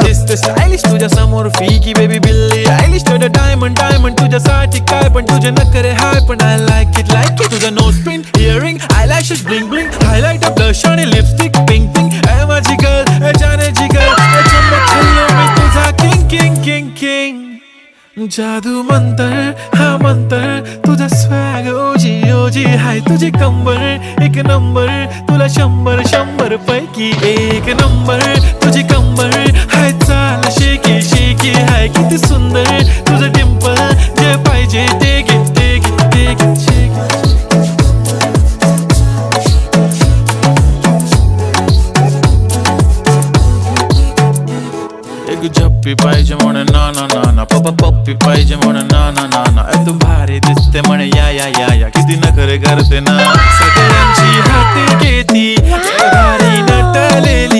दिसते स्टायलिश तुझ्या समोर फिकी बेबी बिल्ली आयलिश तुझं डायमंड डायमंड तुझ्यासाठी काय पण तुझे नखरे हाय पण आय लाईक इट तुझं nose pin earring eyelashes blink blink highlight blush आणि लिपस्टिक पिंक पिंक ए माझी गर्ल ए जाने जी गर्ल ए चम्मच छल्लो मी तुझा किंग किंग किंग किंग जादू मंतर हा मंतर तुझा स्वॅग ओजी ओजी हाय तुझी कंबर एक नंबर तुला 100 पैकी एक नंबर तुझी कंबर हाय चाल शेकी शेकी हाय किती सुंदर तुझं डिंपल जे पाहिजे ते घे ते घे ते घे शेकी झप्पी पाहिजे म्हणून ना ना ना ना पप्पी पाहिजे म्हणून ना ना ना ना तू भारी दिसते म्हणे या या या या किती नखरे करते ना सगळ्यांची हाती घेती भारी नटलेली